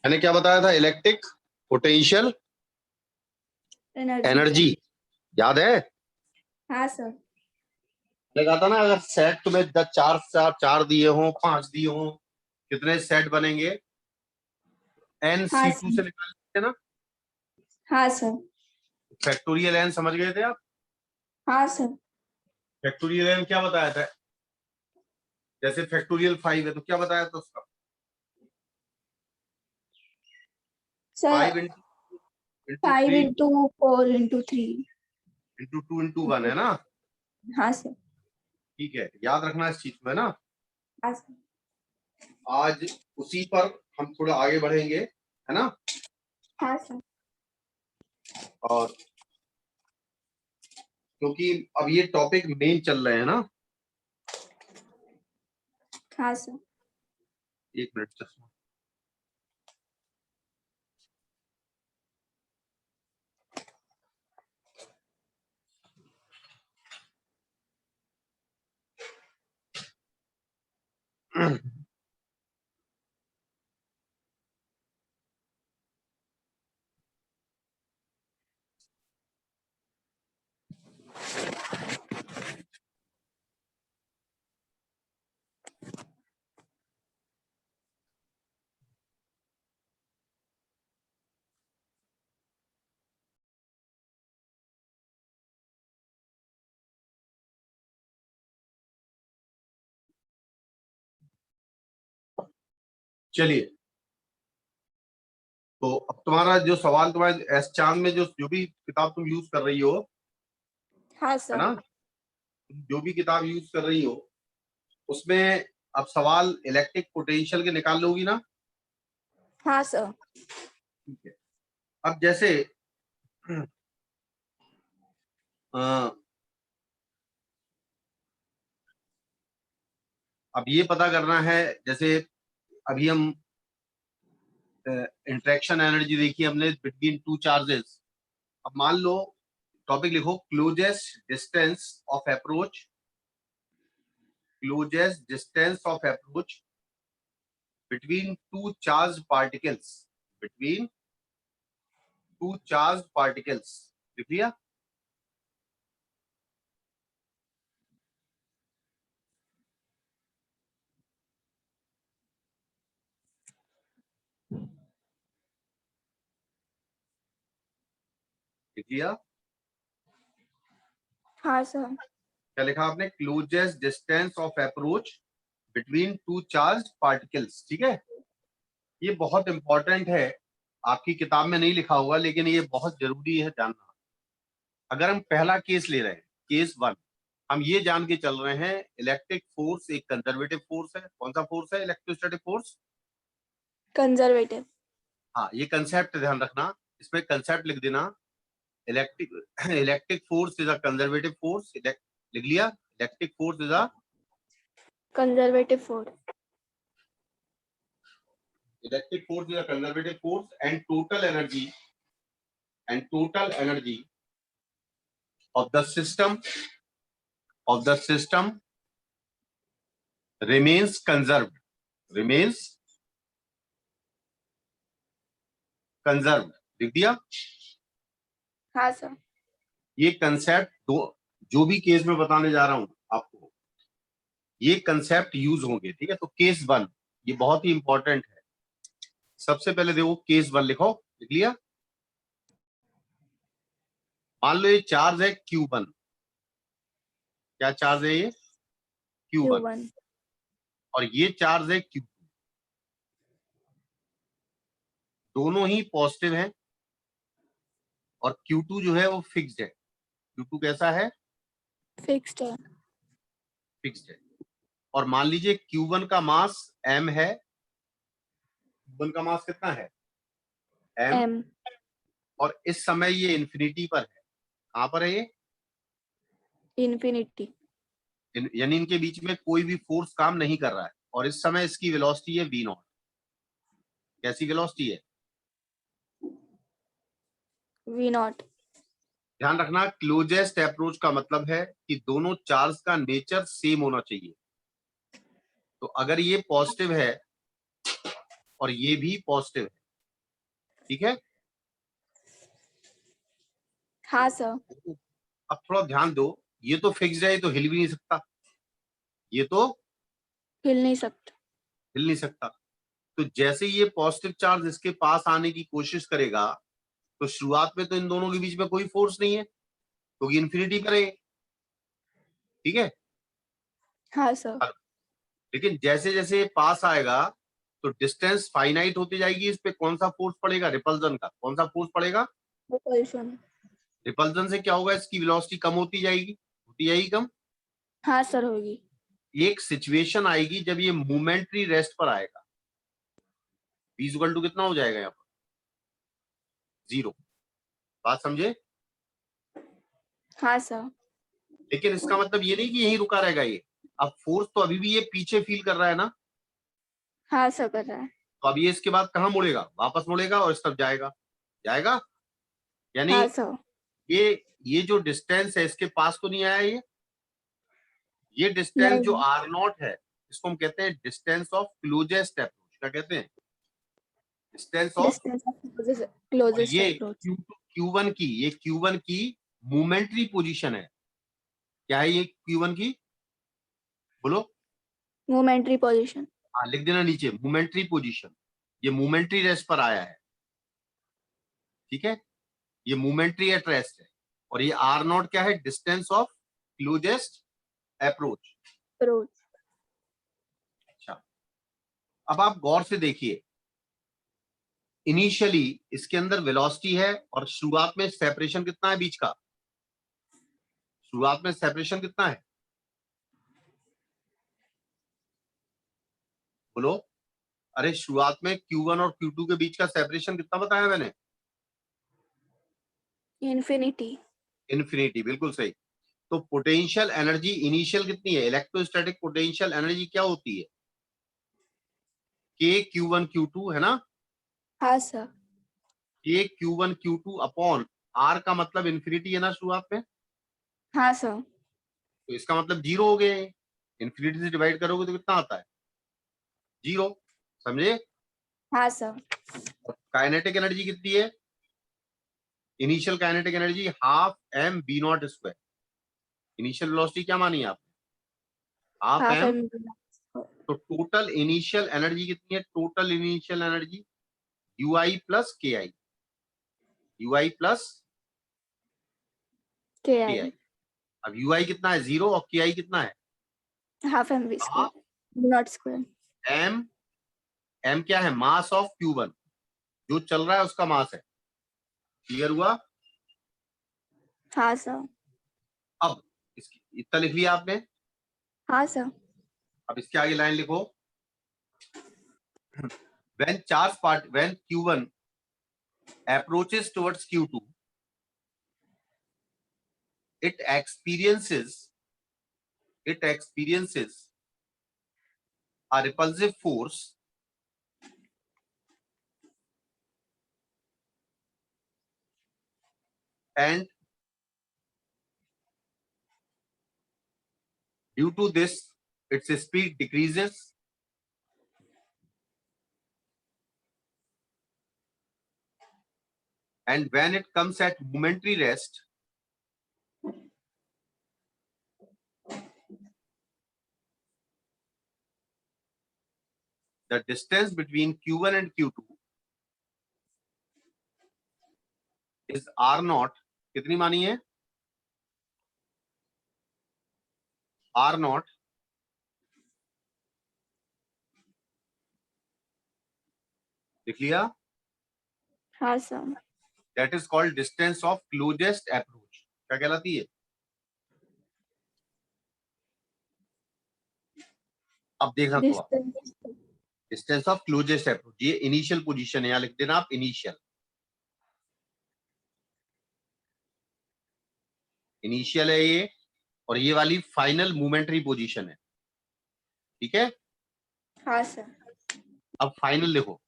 मैंने क्या बताया था? Electric potential energy. एनर्जी, याद है? हाँ सर। मैंने कहा था ना, अगर सेट तुम्हें चार चार चार दिए हों, 5 दिए हों, कितने सेट बनेंगे? हाँ NC2 से सर। निकाल सकते ना? हाँ सर। फैक्टोरियल एन समझ गए थे आप? हाँ सर। फैक्टोरियल एन क्या बताया था? जैसे फैक्टोरियल 5 है तो क्या बताया था उसका? Sir 5 into 5 3 into 4 into 3 into 2 into 1 है ना? हाँ सर। ठीक है, याद रखना इस चीज में ना। हाँ सर। आज उसी पर हम थोड़ा आगे बढ़ेंगे, है ना? हाँ सर। और क्योंकि अब ये टॉपिक मेन चल रहे हैं ना। हाँ सर। एक मिनट चश्मा। चलिए, तो अब तुम्हारा जो सवाल, तुम्हारे एस चांद में जो जो भी किताब तुम यूज कर रही हो, हाँ है सर। ना, जो भी किताब यूज कर रही हो उसमें अब सवाल इलेक्ट्रिक पोटेंशियल के निकाल लोगी ना? हाँ सर। ठीक है। अब जैसे अ, अब ये पता करना है, जैसे अभी हम इंटरेक्शन एनर्जी देखी हमने बिटवीन टू चार्जेस। अब मान लो, टॉपिक लिखो, closest distance of approach, closest distance of approach between two charged particles, between two charged particles, लिख लिया? लिख लिया? हाँ सर। क्या लिखा आपने? Closest distance of approach between two charge particles. ठीक है, ये बहुत इंपॉर्टेंट है, आपकी किताब में नहीं लिखा होगा लेकिन ये बहुत जरूरी है जानना। अगर हम पहला केस ले रहे हैं, केस 1, हम ये जान के चल रहे हैं इलेक्ट्रिक फोर्स एक कंजर्वेटिव फोर्स है। कौन सा फोर्स है? Electrostatic force. कंजर्वेटिव। हाँ, ये कंसेप्ट ध्यान रखना, इसमें कंसेप्ट लिख देना। Electric force is a conservative force. लिख लिया? Electric force is a conservative force. Electric force is a conservative force and total energy of the system remains conserved, remains conserved। लिख दिया? हाँ सर। ये कंसेप्ट दो, जो भी केस में बताने जा रहा हूं आपको, ये कंसेप्ट यूज होंगे। ठीक है, तो केस 1 ये बहुत ही इंपॉर्टेंट है। सबसे पहले देखो, केस 1 लिखो। लिख लिया? मान लो ये चार्ज है Q1। क्या चार्ज है ये? Q1। Q1। और ये चार्ज है Q2। दोनों ही पॉजिटिव हैं और Q2 जो है वो फिक्स्ड है। Q2 कैसा है? फिक्स्ड है। फिक्स्ड है। और मान लीजिए Q1 का मास m है। Q1 का मास कितना है? m। M। और इस समय ये इंफिनिटी पर है। कहां पर है ये? इन्फिनिटी। यानी इनके बीच में कोई भी फोर्स काम नहीं कर रहा है। और इस समय इसकी वेलोसिटी है v0। कैसी वेलोसिटी है? V0। ध्यान रखना, क्लोजेस्ट अप्रोच का मतलब है कि दोनों चार्ज का नेचर सेम होना चाहिए। तो अगर ये पॉजिटिव है और ये भी पॉजिटिव है, ठीक है। हाँ सर। अब थोड़ा ध्यान दो, ये तो फिक्स्ड है, ये तो हिल भी नहीं सकता, ये तो हिल नहीं सकता। हिल नहीं सकता। तो जैसे ये पॉजिटिव चार्ज इसके पास आने की कोशिश करेगा, तो शुरुआत में तो इन दोनों के बीच में कोई फोर्स नहीं है, क्योंकि इन्फिनिटी पर है, ठीक है। हाँ सर। लेकिन जैसे जैसे ये पास आएगा तो डिस्टेंस फाइनाइट होती जाएगी, इस पे कौन सा फोर्स पड़ेगा? रिपल्जन का। कौन सा फोर्स पड़ेगा? रिपल्शन। रिपल्जन से क्या होगा? इसकी वेलोसिटी कम होती जाएगी कम। हाँ सर होगी। एक सिचुएशन आएगी जब ये मोमेंट्री रेस्ट पर आएगा, v इक्वल टू कितना हो जाएगा यहाँ पर? 0। बात समझे? हाँ सर। लेकिन इसका मतलब ये नहीं कि यहीं रुका रहेगा ये, अब फोर्स तो अभी भी ये पीछे फील कर रहा है ना, हाँ सर कर रहा है। तो अब ये इसके बाद कहाँ मुड़ेगा? वापस मुड़ेगा और इस तरफ जाएगा, जाएगा। यानी हाँ सर। ये जो डिस्टेंस है इसके पास तो नहीं आया ये डिस्टेंस जो नहीं। r0 है, इसको हम कहते हैं डिस्टेंस ऑफ क्लोजेस्ट अप्रोच। क्या कहते हैं? Distance of. डिस्टेंस ऑफ और क्लोजेस्ट ये अप्रोच। Q1 की मोमेंट्री पोजीशन है। क्या है ये Q1 की? बोलो। Momentary position. हाँ, लिख देना नीचे, मोमेंट्री पोजीशन। ये मोमेंट्री रेस्ट पर आया है, ठीक है। ये मोमेंट्री एट रेस्ट है। और ये r0 क्या है? Distance of closest approach. Approach. अच्छा, अब आप गौर से देखिए, इनिशियली इसके अंदर वेलोसिटी है और शुरुआत में सेपरेशन कितना है बीच का? शुरुआत में सेपरेशन कितना है? बोलो। अरे शुरुआत में Q1 और Q2 के बीच का सेपरेशन कितना बताया मैंने? इन्फिनिटी। इन्फिनिटी, बिल्कुल सही। तो पोटेंशियल एनर्जी इनिशियल कितनी है? इलेक्ट्रोस्टैटिक पोटेंशियल एनर्जी क्या होती है? K Q1 Q2 है ना। हाँ sir. K Q1 Q2 upon R का मतलब इन्फिनिटी है ना शुरुआत में, हाँ सर। तो इसका मतलब 0 हो गए। इन्फिनिटी से डिवाइड करोगे तो कितना आता है? 0। समझे? हाँ सर। और काइनेटिक एनर्जी कितनी है? Initial kinetic energy half m b not square. Initial velocity क्या मानी आपने? Half half m। एम। तो टोटल इनिशियल एनर्जी कितनी है? Total initial energy ui plus के आई, ui प्लस के के आई। आई। अब ui कितना है? 0। और के आई कितना है? Half M V half square not square. m। m क्या है? मास ऑफ Q1, जो चल रहा है उसका मास है। क्लियर हुआ? हाँ सर। अब इसकी इतना लिख लिया आपने। हाँ सर। अब इसके आगे लाइन लिखो, when Q1 approaches towards Q2, it experiences a repulsive force and due to this its speed decreases and when it comes at momentary rest, the distance between Q1 and Q2 is r0। कितनी मानी है? r0 लिख लिया। हाँ sir. That is called distance of closest approach। क्या कहलाती है? अब देखना थोड़ा, distance. Distance of closest approach, ये इनिशियल पोजीशन है, यहां लिख देना आप इनिशियल। इनिशियल है ये, और ये वाली फाइनल मोमेंट्री पोजीशन है, ठीक है। हाँ सर। अब फाइनल लिखो।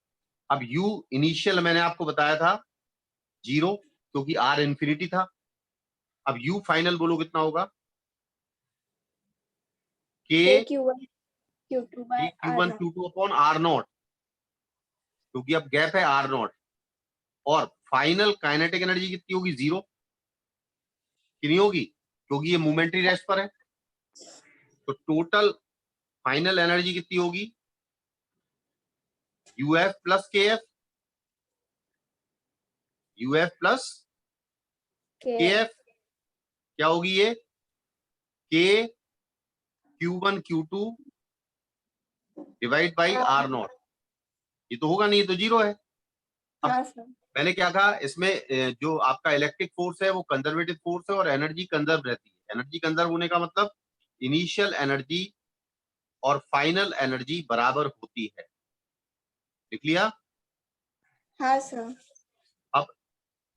अब u इनिशियल मैंने आपको बताया था 0, क्योंकि r इंफिनिटी था। अब u फाइनल बोलो कितना होगा? के k Q1 Q2 bye Q1 R0। Q2 upon r0, क्योंकि अब गैप है r0। और फाइनल काइनेटिक एनर्जी कितनी होगी? 0 कि नहीं होगी, क्योंकि ये मोमेंट्री रेस्ट पर है। तो टोटल फाइनल एनर्जी कितनी होगी? यूएफ प्लस के एफ, यूएफ प्लस के के एफ क्या होगी? ये के Q1 Q2 divide by are not. ये तो होगा नहीं, ये तो 0 है। अब हाँ सर। मैंने क्या कहा इसमें, जो आपका इलेक्ट्रिक फोर्स है वो कंजर्वेटिव फोर्स है और एनर्जी कंजर्व रहती है। एनर्जी कंजर्व होने का मतलब इनिशियल एनर्जी और फाइनल एनर्जी बराबर होती है। लिख लिया? हाँ सर। अब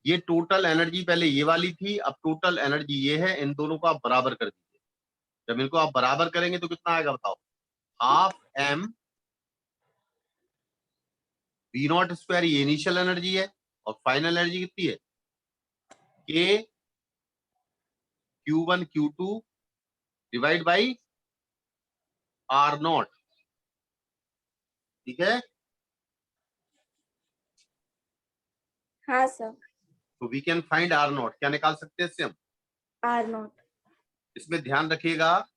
ये टोटल एनर्जी पहले ये वाली थी, अब टोटल एनर्जी ये है। इन दोनों को आप बराबर कर दीजिए। जब इनको आप बराबर करेंगे तो कितना आएगा बताओ? Half M V not square, ये इनिशियल एनर्जी है, और फाइनल एनर्जी कितनी है? के Q1 Q2 divide by are not. ठीक है? हाँ सर। तो we can find R not. क्या निकाल सकते हैं इससे हम? R not. इसमें ध्यान रखिएगा,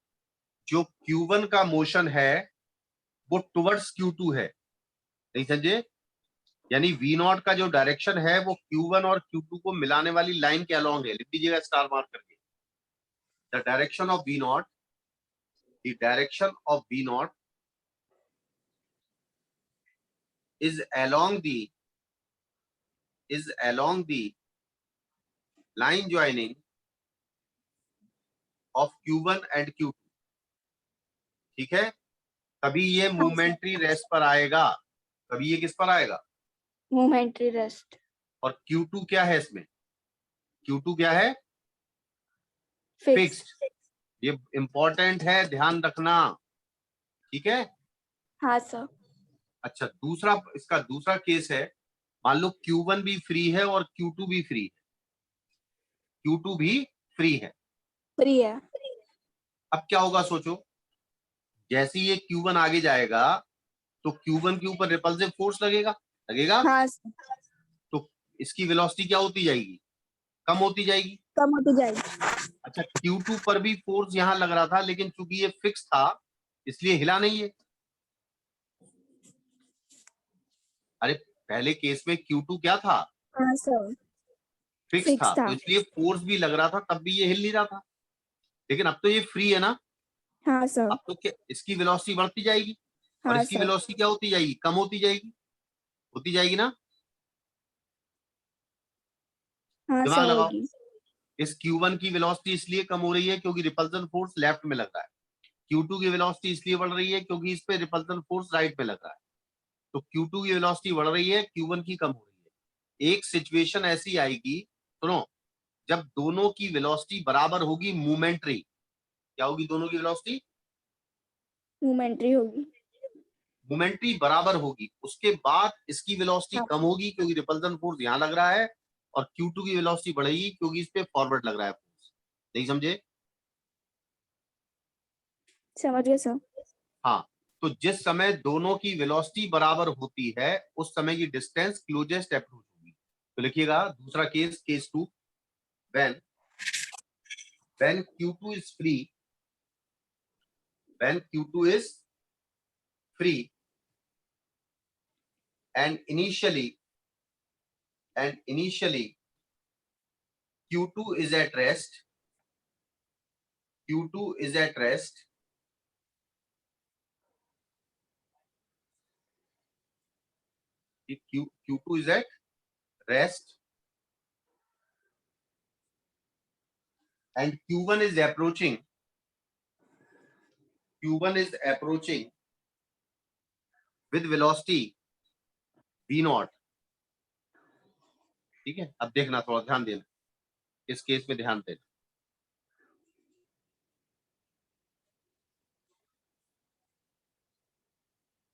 जो Q1 का मोशन है वो टुवर्ड्स Q2 है, नहीं समझे? यानी V नॉट का जो डायरेक्शन है वो Q1 और Q2 को मिलाने वाली लाइन के अलोंग है। लिख दीजिएगा स्टार मार्क करके। The direction of V not, the direction of V not is along the line joining of Q1 and Q2। ठीक है? तभी ये हाँ सर। मोमेंट्री रेस्ट पर आएगा। तभी ये किस पर आएगा? Momentary rest. और Q2 क्या है इसमें? Q2 क्या है? फिक्स। फिक्स्ड। ये इंपॉर्टेंट है, ध्यान रखना। ठीक है? हाँ सर। अच्छा, दूसरा, इसका दूसरा केस है। मान लो Q1 भी फ्री है और Q2 भी फ्री है। Q2 भी फ्री है। फ्री है। अब क्या होगा सोचो, जैसे ये Q1 आगे जाएगा तो Q1 के ऊपर रिपल्सिव फोर्स लगेगा, लगेगा? हाँ सर। तो इसकी वेलोसिटी क्या होती जाएगी? कम होती जाएगी। कम होती जाएगी। अच्छा, Q2 पर भी फोर्स यहां लग रहा था, लेकिन चूंकि ये फिक्स था इसलिए हिला नहीं है। अरे, पहले केस में Q2 क्या था? हाँ सर। फिक्स था, फिक्स था। तो इसलिए फोर्स भी लग रहा था, तब भी ये हिल नहीं रहा था। लेकिन अब तो ये फ्री है ना, हाँ सर। अब तो क्या इसकी वेलोसिटी बढ़ती जाएगी और हाँ इसकी सर। वेलोसिटी क्या होती जाएगी? कम होती जाएगी ना? हाँ दिमाग सर लगाओ। होगी। इस Q1 की वेलोसिटी इसलिए कम हो रही है क्योंकि रिपल्सन फोर्स लेफ्ट में लग रहा है। Q2 की वेलोसिटी इसलिए बढ़ रही है क्योंकि इस पे रिपल्सन फोर्स राइट में लग रहा है। तो Q2 की वेलोसिटी बढ़ रही है, Q1 की कम हो रही है। एक सिचुएशन ऐसी आएगी, सुनो, जब दोनों की वेलोसिटी बराबर होगी मोमेंट्री। क्या होगी दोनों की वेलोसिटी? मोमेंट्री होगी। मोमेंट्री बराबर होगी, उसके बाद इसकी वेलोसिटी हाँ। कम होगी क्योंकि रिपल्सन फोर्स यहां लग रहा है, और Q2 की वेलोसिटी बढ़ेगी क्योंकि इस पे फॉरवर्ड लग रहा है फोर्स। नहीं समझे? समझ गए सर। हाँ। तो जिस समय दोनों की वेलोसिटी बराबर होती है उस समय की डिस्टेंस क्लोजेस्ट अप्रोच होगी। तो लिखिएगा दूसरा case, case 2। When when Q2 is free, when Q2 is free and initially Q2 is at rest, Q2 is at rest, Q2 is at rest and Q1 is approaching, Q1 is approaching with velocity V naught। ठीक है? अब देखना, थोड़ा ध्यान देना, इस case में ध्यान देना।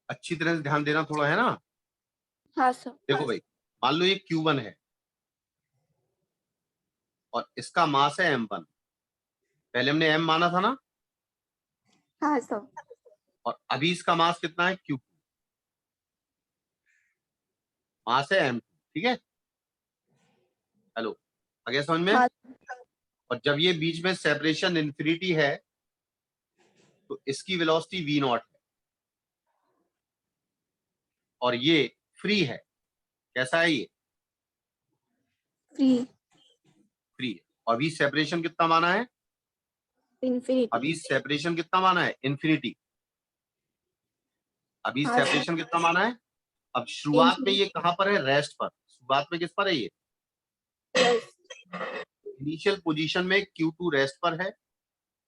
अच्छी तरह से ध्यान देना थोड़ा, है ना? हाँ सर। देखो भाई, मान लो ये Q1 है और इसका मास है M1। पहले हमने M माना था ना, हाँ सर। और अभी इसका मास कितना है? Q2। मास है M2। ठीक है? हेलो, आ गया समझ में? हाँ और जब ये बीच में सेपरेशन इन्फिनिटी है तो इसकी वेलोसिटी वी नॉट है और ये फ्री है। कैसा है ये? फ्री फ्री है। और अभी सेपरेशन कितना माना है? इन्फिनिटी। अभी सेपरेशन कितना माना है? इन्फिनिटी। अभी हाँ सर सेपरेशन कितना माना है? अब शुरुआत में ये इन्फिनिटी। कहां पर है? रेस्ट पर। शुरुआत में किस पर है ये? यस इनिशियल पोजीशन में Q2 रेस्ट पर है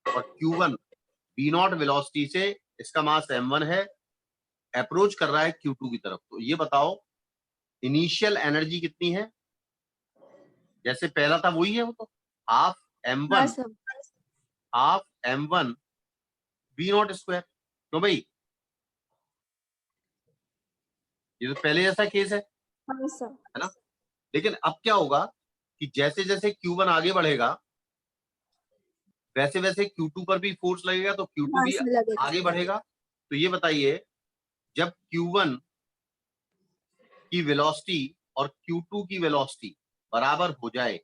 और Q1 V नॉट वेलोसिटी से, इसका मास m1 है, अप्रोच कर रहा है Q2 की तरफ। तो ये बताओ इनिशियल एनर्जी कितनी है? जैसे पहला था वही है, वो तो हाफ हाँ m1 sir half m1 V nought square. क्यों भाई? ये तो पहले जैसा केस हाँ सर है ना? लेकिन अब क्या होगा कि जैसे जैसे Q1 आगे बढ़ेगा वैसे वैसे Q2 पर भी फोर्स लगेगा तो Q2 हाँ भी सर लगेगा। आगे बढ़ेगा। तो ये बताइए, जब Q1 की वेलोसिटी और Q2 की वेलोसिटी बराबर हो जाए,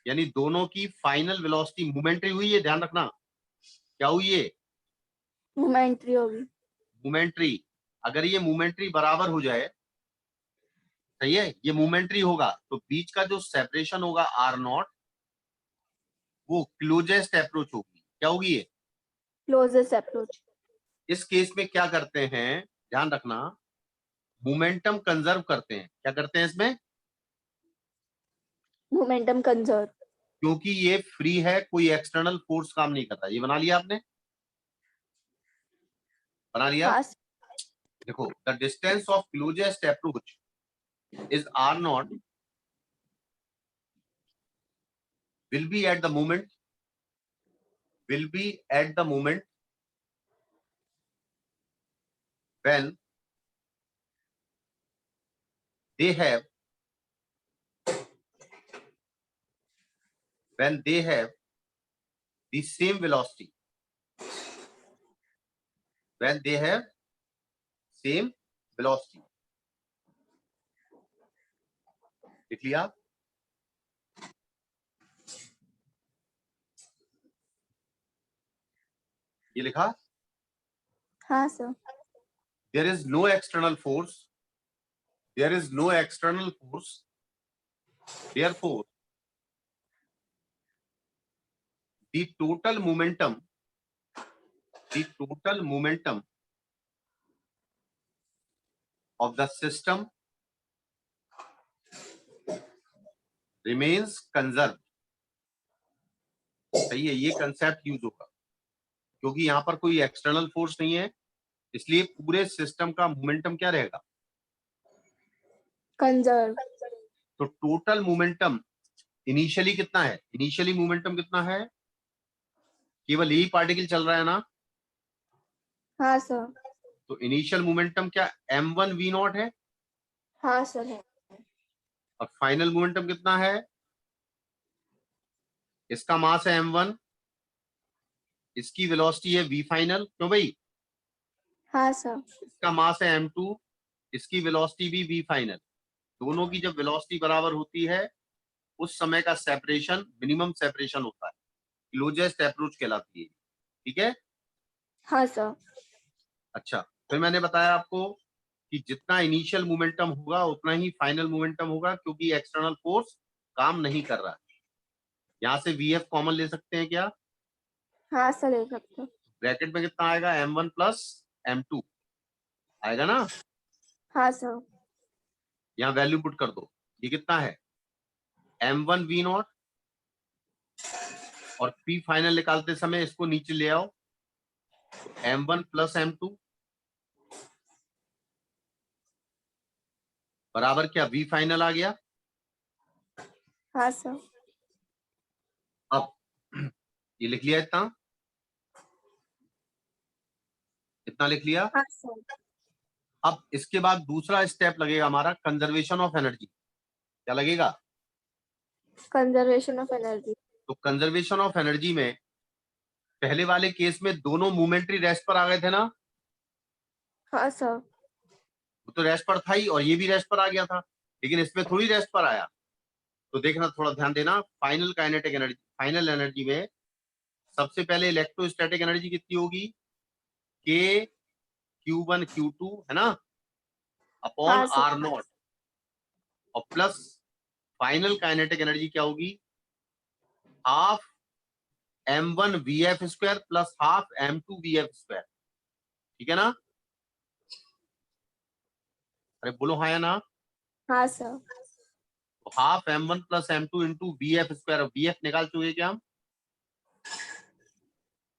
यानी दोनों की फाइनल वेलोसिटी मोमेंट्री हुई है, ध्यान रखना। क्या हुई है? मोमेंट्री होगी। मोमेंट्री। अगर ये मोमेंट्री बराबर हो जाए, सही है, ये मोमेंट्री होगा तो बीच का जो सेपरेशन होगा आर नॉट, वो क्लोजेस्ट अप्रोच होगी। क्या होगी ये? Closest approach. इस केस में क्या करते हैं, ध्यान रखना, मोमेंटम कंजर्व करते हैं। क्या करते हैं इसमें? Momentum conserve. क्योंकि ये फ्री है, कोई एक्सटर्नल फोर्स काम नहीं कर रहा। ये बना लिया आपने? बना लिया? हाँ देखो, the distance of closest approach is R not, will be at the moment, will be at the moment when they have, when they have the same velocity, when they have same velocity। लिख लिया? ये लिखा? हाँ sir there is no external force, there is no external force, therefore the total momentum, the total momentum of the system remains conserved। सही है, ये concept use होगा क्योंकि यहां पर कोई एक्सटर्नल फोर्स नहीं है, इसलिए पूरे सिस्टम का मोमेंटम क्या रहेगा? कंजर्व। तो टोटल मोमेंटम इनिशियली कितना है? इनिशियली मोमेंटम कितना है? केवल यही पार्टिकल चल रहा है ना? हाँ सर तो इनिशियल मोमेंटम क्या m1 v नॉट है हाँ सर है। और फाइनल मोमेंटम कितना है? इसका मास है m1, इसकी वेलोसिटी है v फाइनल। क्यों भाई? हाँ सर इसका मास है m2, इसकी वेलोसिटी भी v फाइनल। दोनों की जब वेलोसिटी बराबर होती है उस समय का सेपरेशन मिनिमम सेपरेशन होता है, क्लोजेस्ट अप्रोच कहलाती है। ठीक है? हाँ सर अच्छा, फिर मैंने बताया आपको कि जितना इनिशियल मोमेंटम होगा उतना ही फाइनल मोमेंटम होगा क्योंकि एक्सटर्नल फोर्स काम नहीं कर रहा है। यहां से VF कॉमन ले सकते हैं क्या? हाँ सर ले सकते हो। ब्रैकेट में कितना आएगा? m1 प्लस m2 आएगा ना? हाँ सर यहाँ वैल्यू पुट कर दो। ये कितना है? m1 v नॉट और P फाइनल निकालते समय इसको नीचे ले आओ, m1 प्लस m2 बराबर क्या? V फाइनल आ गया। हाँ सर अब ये लिख लिया, इतना इतना लिख लिया। हाँ सर अब इसके बाद दूसरा स्टेप लगेगा हमारा कंजर्वेशन ऑफ एनर्जी। क्या लगेगा? Conservation of energy. तो कंजर्वेशन ऑफ एनर्जी में पहले वाले केस में दोनों मोमेंट्री रेस्ट पर आ गए थे ना? हाँ सर वो तो रेस्ट पर था ही और ये भी रेस्ट पर आ गया था, लेकिन इसमें थोड़ी रेस्ट पर आया। तो देखना, थोड़ा ध्यान देना, final kinetic energy, final energy में सबसे पहले इलेक्ट्रोस्टैटिक एनर्जी कितनी होगी, के Q1 Q2 है ना, अपॉन हाँ सर। R0, और प्लस फाइनल काइनेटिक एनर्जी क्या होगी, half m1 VF square plus half m2 VF square, ठीक है ना? अरे बोलो हाँ या ना? हाँ सर। तो half m1 plus m2 into VF square, VF निकाल चुके क्या हम,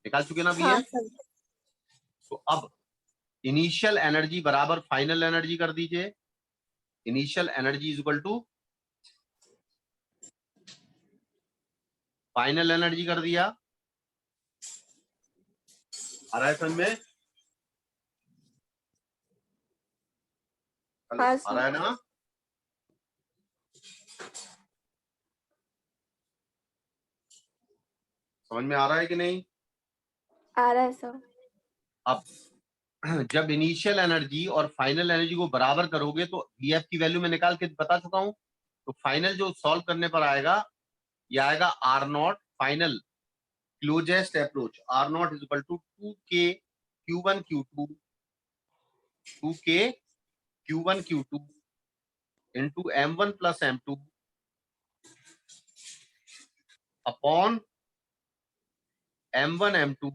निकाल चुके ना हाँ VF? सर। तो अब इनिशियल एनर्जी बराबर फाइनल एनर्जी कर दीजिए, initial energy is equal to final energy कर दिया। आ रहा है समझ में? हाँ आ सर। रहा है ना? समझ में आ रहा है कि नहीं? आ रहा है सर। अब जब इनिशियल एनर्जी और फाइनल एनर्जी को बराबर करोगे तो VF की वैल्यू मैं निकाल के बता चुका हूं, तो फाइनल जो सॉल्व करने पर आएगा, ये आएगा R0 final closest approach, R0 is equal to 2K Q1 Q2, 2K Q1 Q2 into M1 plus M2 upon M1 M2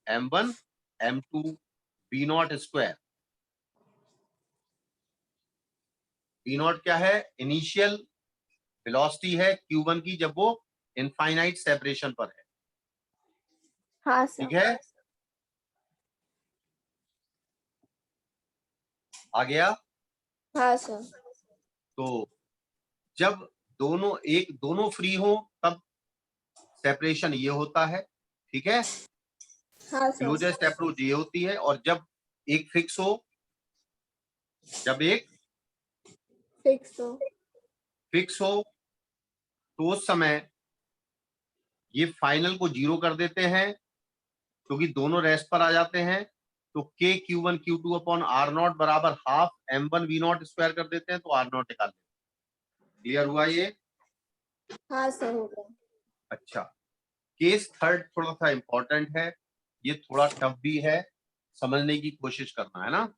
M1 M2 V0 square. V0 क्या है, इनिशियल वेलोसिटी है Q1 की जब वो इनफाइनाइट सेपरेशन पर है, हाँ ठीक सर। है? आ गया? हाँ सर। तो जब दोनों फ्री हो तब सेपरेशन ये होता है, ठीक है? हाँ सर। क्लोजेस्ट अप्रोच ये होती है, और जब एक फिक्स हो, जब एक फिक्स हो तो उस समय ये फाइनल को 0 कर देते हैं क्योंकि दोनों रेस्ट पर आ जाते हैं, तो K Q1 Q2 upon R0 बराबर हाफ M1 V0 स्क्वायर कर देते हैं, तो R0 निकाल देते हैं। क्लियर हुआ ये? हाँ सर हो गया। अच्छा, केस थर्ड थोड़ा सा इंपॉर्टेंट है, ये थोड़ा टफ भी है, समझने की कोशिश करना है ना।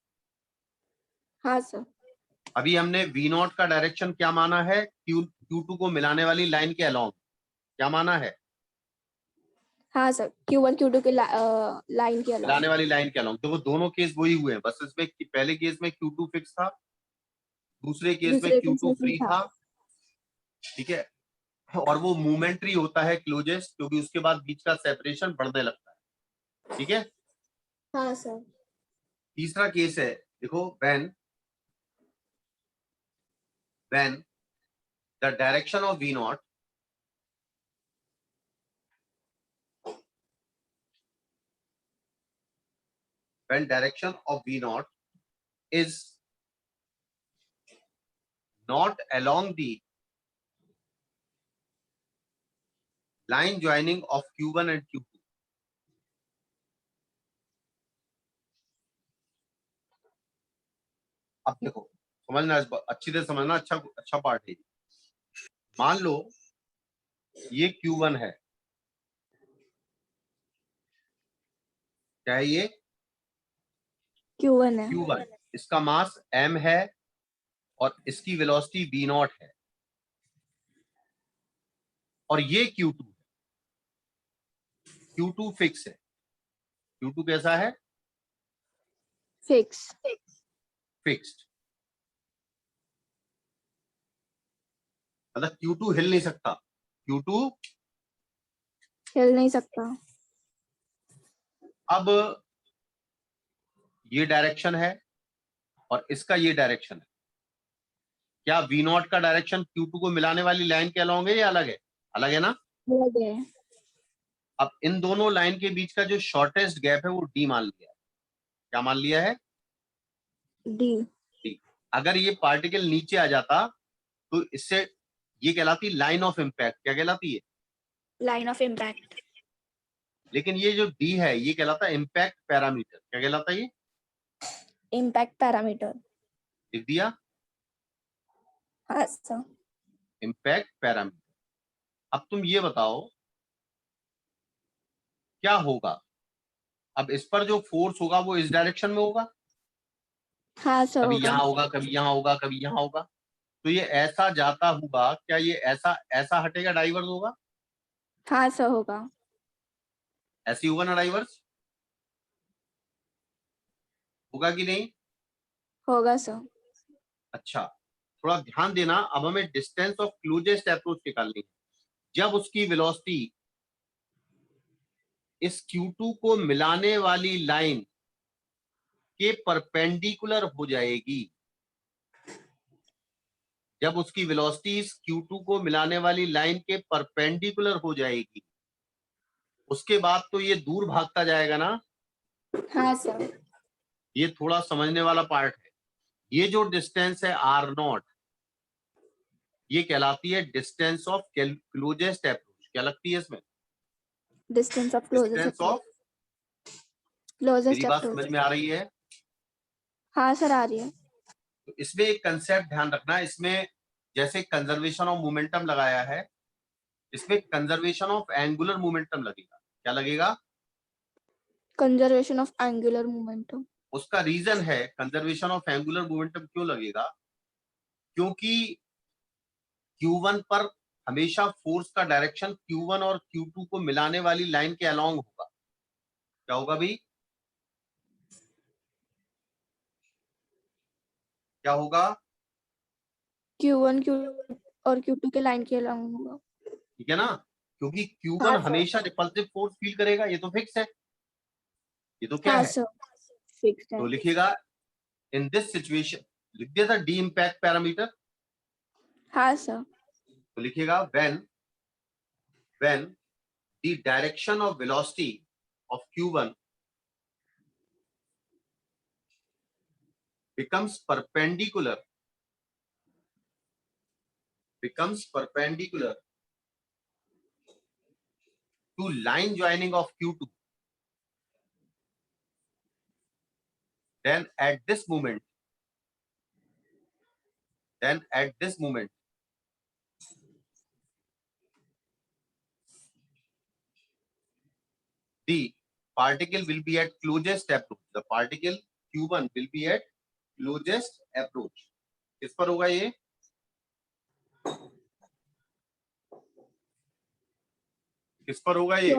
हाँ सर। अभी हमने V0 का डायरेक्शन क्या माना है, Q2 को मिलाने वाली लाइन के अलोंग, क्या माना है, हाँ सर, Q1 Q2 के लाइन के अलावा। मिलाने वाली लाइन के अलोंग, तो वो दोनों केस वही हुए हैं, बस इसमें पहले केस में Q2 फिक्स था, दूसरे केस में दूसरे केस Q2 में फ्री था। था, ठीक है? और वो मोमेंट्री होता है क्लोजेस्ट, क्योंकि उसके बाद बीच का सेपरेशन बढ़ने लगता है, ठीक है? हाँ सर। तीसरा केस है, देखो, when the direction of V0 when direction of V0 is not along the line joining of Q1 and Q2, अब देखो, समझना, अच्छी तरह समझना, अच्छा अच्छा पार्ट है। मान लो ये Q1 है, क्या है ये, Q1 है। Q1, इसका मास m है और इसकी वेलोसिटी V0 है, और ये Q2 है, Q2 फिक्स है, Q2 कैसा है, फिक्स। फिक्स्ड, मतलब Q2 हिल नहीं सकता, Q2। हिल नहीं सकता। अब ये डायरेक्शन है और इसका ये डायरेक्शन है, क्या V0 का डायरेक्शन Q2 को मिलाने वाली लाइन के अलोंग है या अलग है, अलग है ना? अलग है। अब इन दोनों लाइन के बीच का जो शॉर्टेस्ट गैप है वो D मान लिया है, क्या मान लिया है, डी। D। अगर ये पार्टिकल नीचे आ जाता तो इससे, ये कहलाती लाइन ऑफ इम्पैक्ट, क्या कहलाती है, लाइन ऑफ इम्पैक्ट। लेकिन ये जो D है ये कहलाता है इम्पैक्ट पैरामीटर, क्या कहलाता है ये, इम्पैक्ट पैरामीटर। लिख दिया? हाँ सर। Impact parameter. अब तुम ये बताओ क्या होगा। अब इस पर जो फोर्स होगा वो इस डायरेक्शन में होगा, हाँ सर कभी होगा। यहाँ होगा, कभी यहाँ होगा, कभी यहाँ होगा। तो ये ऐसा जाता हुआ क्या ये ऐसा ऐसा हटेगा, डाइवर्स होगा? हाँ सर होगा। ऐसे ही होगा ना डाइवर्स, होगा कि नहीं? होगा सर। अच्छा, थोड़ा ध्यान देना। अब हमें डिस्टेंस ऑफ क्लोजेस्ट अप्रोच निकालनी है। जब उसकी वेलोसिटी इस Q2 को मिलाने वाली लाइन के परपेंडिकुलर हो जाएगी, जब उसकी वेलोसिटी इस Q2 को मिलाने वाली लाइन के परपेंडिकुलर हो जाएगी, उसके बाद तो ये दूर भागता जाएगा ना। हाँ सर। ये थोड़ा समझने वाला पार्ट है। ये जो डिस्टेंस है R0, ये कहलाती है डिस्टेंस ऑफ क्लोजेस्ट अप्रोच। क्या लगती है इसमें? डिस्टेंस ऑफ डिस्टेंस ऑफ, मेरी क्लोजेस्ट बात अप्रोच। समझ में आ रही है? हाँ सर आ रही है। तो इसमें एक कंसेप्ट ध्यान रखना। इसमें जैसे कंजर्वेशन ऑफ मोमेंटम लगाया है, इसमें कंजर्वेशन ऑफ एंगुलर मोमेंटम लगेगा। क्या लगेगा? Conservation of angular momentum. उसका रीजन है, कंजर्वेशन ऑफ एंगुलर मोमेंटम क्यों लगेगा? क्योंकि Q1 पर हमेशा फोर्स का डायरेक्शन Q1 और Q2 को मिलाने वाली लाइन के अलोंग होगा। क्या होगा भाई? क्या होगा? Q1 Q और Q2 के लाइन के अलॉन्ग होगा। ठीक है ना? क्योंकि Q1 हाँ सर। हमेशा रिपल्सिव फोर्स फील करेगा, ये तो फिक्स है। ये तो क्या हाँ है? सर फिक्स्ड तो है। लिखिएगा इन दिस सिचुएशन, लिख दिया था डी इम्पैक्ट पैरामीटर। हाँ सर। तो लिखिएगा when the direction of velocity of Q1 becomes perpendicular to line joining of Q2, then at this moment the particle will be at closest approach. The particle Q1 will be at closest approach. किस पर होगा ये? किस पर होगा ये?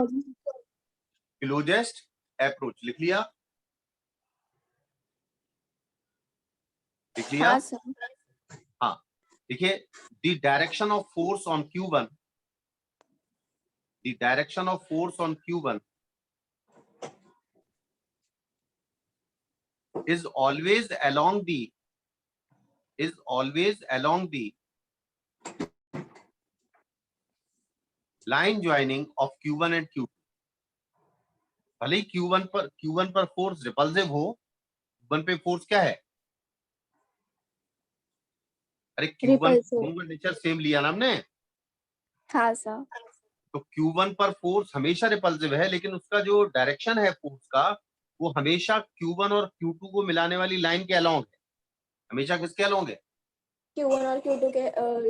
Closest approach. लिख लिया? लिख लिया? हाँ सर। हाँ, देखिए the direction of force on Q1 is always along the line joining of Q1 and Q2. भले ही Q1 पर फोर्स रिपल्सिव हो, Q1 पे फोर्स क्या है? अरे Q1 रिपल्सिव। दोनों का नेचर सेम लिया ना हमने। हाँ सर। तो Q1 पर फोर्स हमेशा रिपल्सिव है, लेकिन उसका जो डायरेक्शन है फोर्स का, वो हमेशा Q1 और Q2 को मिलाने वाली लाइन के अलोंग है। हमेशा किसके अलोंग है? Q1 और Q2 के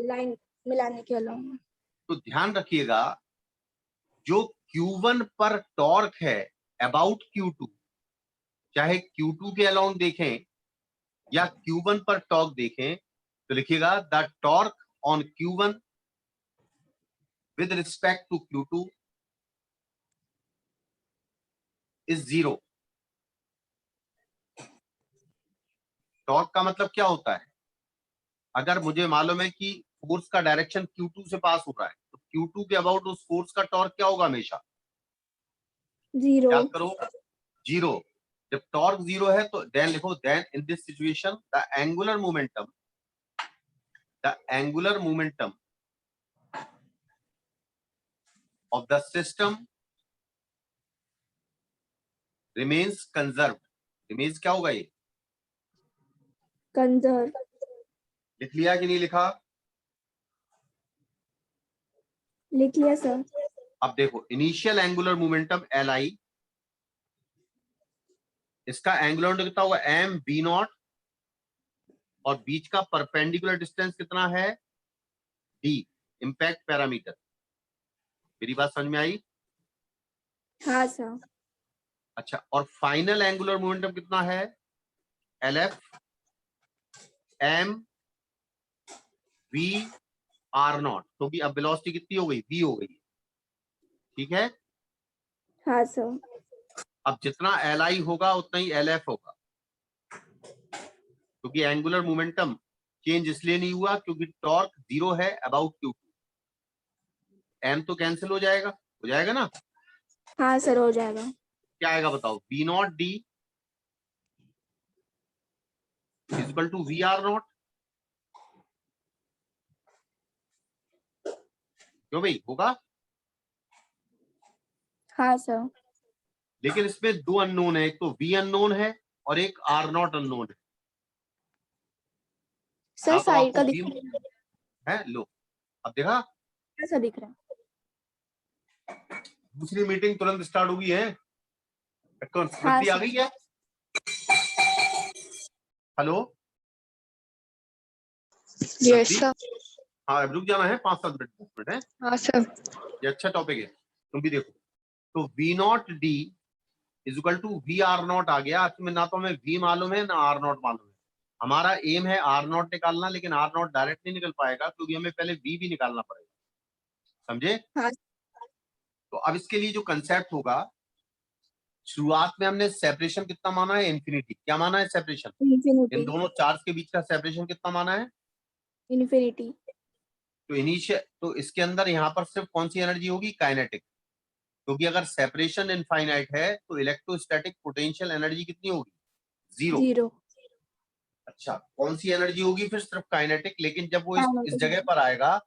लाइन मिलाने के अलॉन्ग। तो ध्यान रखिएगा, जो Q1 पर टॉर्क है अबाउट Q2, चाहे Q2 के अलोंग देखें या Q1 पर टॉर्क देखें, तो लिखिएगा the torque on Q1 with respect to Q2 is 0। Torque का मतलब क्या होता है? अगर मुझे मालूम है कि फोर्स का डायरेक्शन Q2 से पास हो रहा है, तो Q2 के अबाउट उस फोर्स का टॉर्क क्या होगा? हमेशा 0। याद करो, 0। जब टॉर्क 0 है तो देन लिखो, then in this situation the angular momentum of the system remains conserved। remains क्या होगा ये? कंजर्व। लिख लिया कि नहीं लिखा? लिख लिया सर। अब देखो, इनिशियल एंगुलर मोमेंटम Li, इसका एंगुलर कितना होगा? M V0, और बीच का परपेंडिकुलर डिस्टेंस कितना है, डी, इम्पैक्ट पैरामीटर। मेरी बात समझ में आई? हाँ सर। अच्छा, और फाइनल एंगुलर मोमेंटम कितना है, LF m v r not, क्योंकि अब वेलोसिटी कितनी हो गई, v हो गई, ठीक है। हाँ सर। अब जितना Li होगा उतना ही LF होगा, क्योंकि एंगुलर मोमेंटम चेंज इसलिए नहीं हुआ क्योंकि टॉर्क 0 है अबाउट Q2, m तो कैंसिल हो जाएगा ना। हाँ सर, हो जाएगा। क्या आएगा बताओ, V not D equal to VR not, क्यों भाई, होगा। हाँ सर। लेकिन इसमें दो अननोन है, एक तो V अननोन है और एक R नॉट अननोन है। सर तो साइड आपको का V दिख रहा है, लो अब देखा, है, सर दिख रहा है। दूसरी मीटिंग तुरंत स्टार्ट होगी है, कौन हाँ स्मृति आ सर। गई है। हेलो यस स्मृति, सर। हाँ अब रुक जाना है 5-7 मिनट, 10 मिनट है, हाँ सर। ये अच्छा टॉपिक है, तुम भी देखो। तो V not D equal to V R not आ गया। में ना तो हमें V मालूम है ना R नॉट मालूम है। हमारा एम है R नॉट निकालना, लेकिन R नॉट डायरेक्ट नहीं निकल पाएगा क्योंकि हमें पहले V भी निकालना पड़ेगा, समझे। हाँ तो अब इसके लिए जो कंसेप्ट होगा, शुरुआत में हमने सेपरेशन कितना माना है, इन्फिनिटी। क्या माना है सेपरेशन, इन इन्फिनिटी। दोनों चार्ज के बीच का सेपरेशन कितना माना है, इन्फिनिटी। तो इनिशियल, तो इसके अंदर यहाँ पर सिर्फ कौन सी एनर्जी होगी, काइनेटिक, क्योंकि अगर सेपरेशन इनफाइनाइट है तो इलेक्ट्रोस्टैटिक पोटेंशियल एनर्जी कितनी होगी, 0। 0। अच्छा, कौन सी एनर्जी होगी फिर, सिर्फ काइनेटिक। लेकिन जब वो इस काइनेटिक। जगह पर आएगा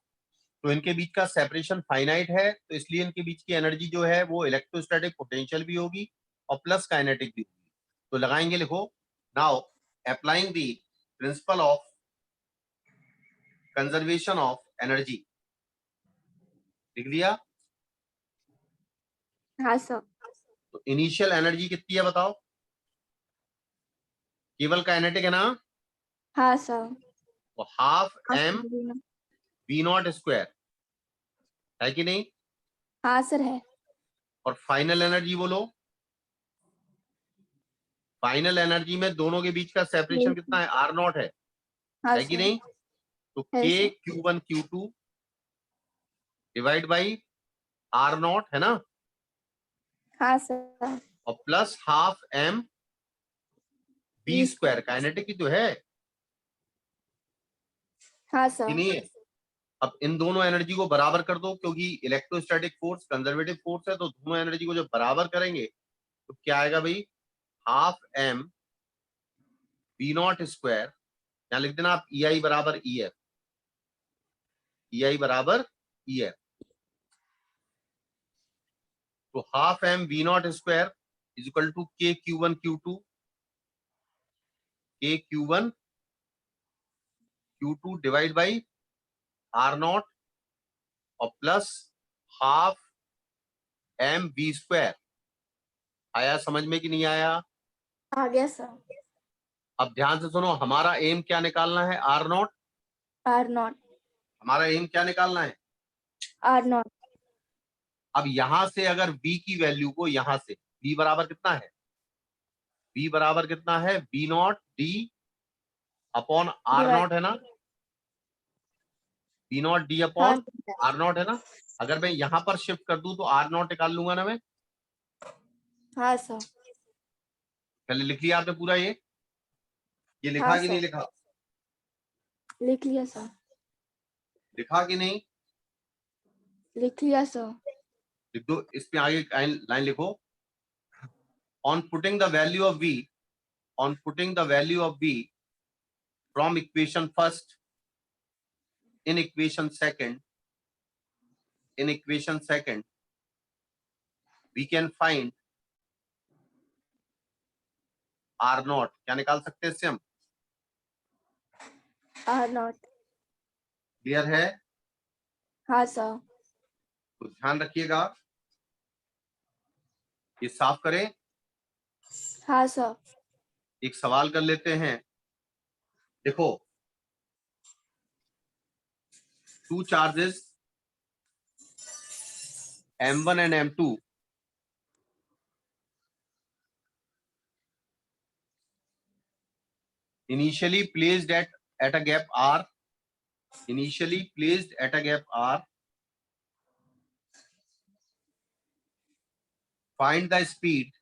तो इनके बीच का सेपरेशन फाइनाइट है, तो इसलिए इनके बीच की एनर्जी जो है वो इलेक्ट्रोस्टैटिक पोटेंशियल भी होगी और प्लस काइनेटिक भी होगी। तो लगाएंगे, लिखो, now applying the principle of conservation of energy, लिख दिया। हाँ सर। तो इनिशियल एनर्जी कितनी है बताओ, केवल काइनेटिक है ना, हाँ सर। तो हाफ हाँ m sir. v nought square है कि नहीं। हाँ सर है। और फाइनल एनर्जी बोलो, फाइनल एनर्जी में दोनों के बीच का सेपरेशन कितना है, R नॉट हाँ है कि सर। नहीं। तो है K sir. Q1 Q2 divide by R not है ना, हाँ सर। और plus half m v square, kinetic की तो है हाँ कि सर। नहीं है। अब इन दोनों एनर्जी को बराबर कर दो, क्योंकि इलेक्ट्रोस्टैटिक फोर्स कंजर्वेटिव फोर्स है, तो दोनों एनर्जी को जब बराबर करेंगे तो क्या आएगा भाई, half m v nought square, यहाँ लिख देना आप EI बराबर EF, EI बराबर EF। तो half m v nought square is equal to K Q1 Q2, K Q1 Q2 divide by R nought और plus half m v square. आया समझ में कि नहीं आया। आ गया सर। अब ध्यान से सुनो, हमारा एम क्या निकालना है, R नॉट। R not. हमारा एम क्या निकालना है, आर नॉट। अब यहां से अगर v की वैल्यू को यहां से, v बराबर कितना है, v बराबर कितना है, v not d upon R divide. Not है ना, v नॉट d हाँ अपॉन सर। R नॉट है ना। अगर मैं यहां पर शिफ्ट कर दूं तो R नॉट निकाल लूंगा ना मैं। हाँ सर। पहले लिख लिया आपने पूरा ये हाँ लिखा कि नहीं सर, लिखा, लिख लिया सर। लिखा कि नहीं, लिख लिया सर। लिख दो। इस पे आगे लाइन लिखो, on putting the value of v, on putting the value of v from equation first in equation second we can find R not. क्या निकाल सकते हैं इससे हम, आर नॉट। क्लियर है। हाँ सर। तो ध्यान रखिएगा, ये साफ करें। हाँ सर। एक सवाल कर लेते हैं, देखो two charges M1 and M2 initially placed at a gap R, find the speed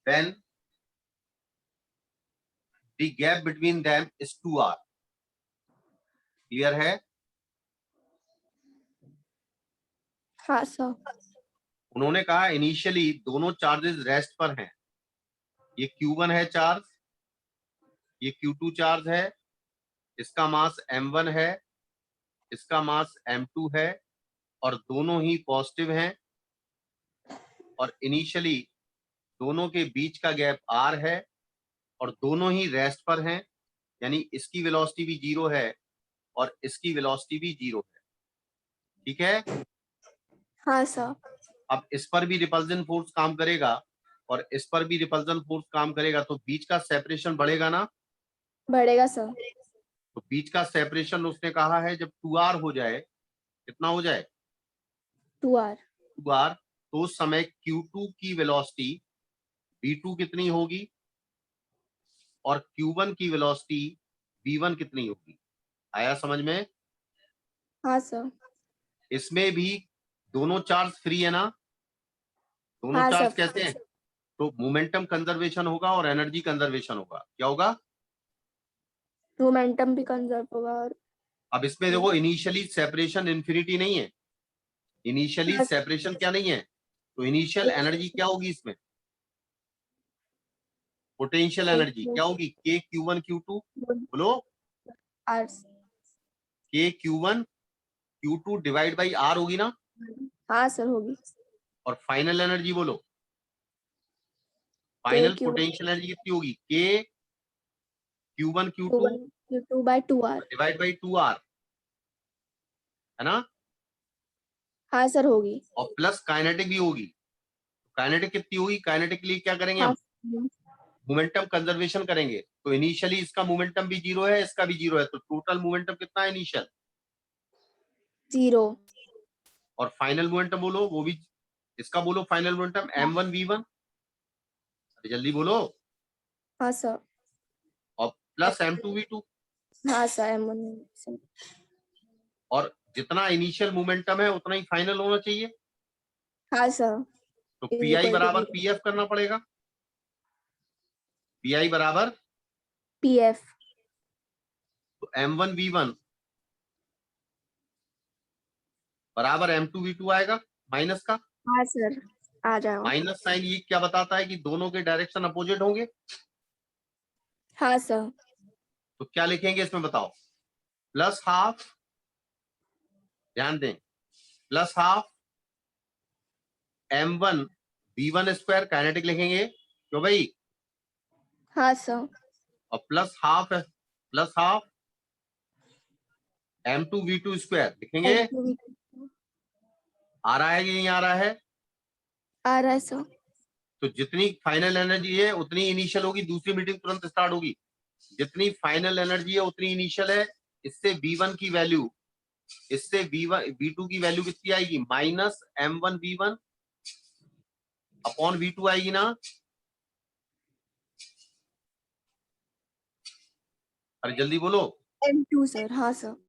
when the gap between them is 2R. Clear है? हाँ सर। उन्होंने कहा इनिशियली दोनों चार्जेस रेस्ट पर हैं। ये Q1 है चार्ज, ये Q2 चार्ज है, इसका मास M1 है, इसका मास M2 है और दोनों ही पॉजिटिव हैं और इनिशियली दोनों के बीच का गैप R है और दोनों ही रेस्ट पर हैं, यानी इसकी वेलोसिटी भी 0 है और इसकी वेलोसिटी भी 0 है। ठीक है? हाँ सर। अब इस पर भी रिपल्जन फोर्स काम करेगा और इस पर भी रिपल्जन फोर्स काम करेगा, तो बीच का सेपरेशन बढ़ेगा ना? बढ़ेगा सर। तो बीच का सेपरेशन उसने कहा है जब 2R हो जाए, कितना हो जाए? 2R। 2R, तो उस समय Q2 की वेलोसिटी V2 कितनी होगी और Q1 की वेलोसिटी V1 कितनी होगी? आया समझ में? हाँ सर। इसमें भी दोनों चार्ज फ्री है ना? दोनों हाँ चार्ज सर। कैसे हैं? तो मोमेंटम कंजर्वेशन होगा और एनर्जी कंजर्वेशन होगा। क्या होगा? मोमेंटम भी कंजर्व होगा और अब इसमें देखो इनिशियली सेपरेशन इन्फिनिटी नहीं है, इनिशियली हाँ, सेपरेशन क्या नहीं है, तो इनिशियल एनर्जी क्या होगी इसमें? पोटेंशियल एनर्जी क्या होगी? K Q1 Q2 बोलो। R। K Q1 Q2 divide by R होगी ना? हाँ सर होगी। और फाइनल एनर्जी बोलो, फाइनल Q1 पोटेंशियल एनर्जी कितनी होगी? K Q1 Q2 Q2 by 2R। Divide by 2R, है ना? हाँ सर होगी। और प्लस काइनेटिक भी होगी। काइनेटिक कितनी होगी? काइनेटिक के लिए क्या करेंगे हाँ हम? मोमेंटम कंजर्वेशन करेंगे। तो इनिशियली इसका मोमेंटम भी 0 है, इसका भी 0 है, तो टोटल मोमेंटम कितना है इनिशियल? 0। और फाइनल मोमेंटम बोलो, वो भी इसका बोलो फाइनल मोमेंटम M1 V1, जल्दी बोलो। हाँ सर। और प्लस M2 V2। हाँ सर M1। और जितना इनिशियल मोमेंटम है उतना ही फाइनल होना चाहिए, हाँ सर। तो is PI equal to बराबर 0। PF करना पड़ेगा। PI बराबर, PF। तो M1 V1 बराबर M2 V2 आएगा माइनस का। हाँ सर आ जाओ। माइनस साइन ये क्या बताता है कि दोनों के डायरेक्शन अपोजिट होंगे। हाँ सर। तो क्या लिखेंगे इसमें बताओ? प्लस हाफ, ध्यान दें, plus half M1 V1 square kinetic लिखेंगे, क्यों भाई? हाँ सर। और plus half M2 V2 square लिखेंगे। M2 आ रहा है कि नहीं आ रहा है? आ रहा है सर। तो जितनी फाइनल एनर्जी है उतनी इनिशियल होगी, दूसरी मीटिंग तुरंत स्टार्ट होगी। जितनी फाइनल एनर्जी है उतनी इनिशियल है। इससे V1 की वैल्यू, इससे V2 की वैल्यू कितनी आएगी? Minus M1 V1 upon V2 आएगी ना? अरे जल्दी बोलो। M2 sir. हाँ सर।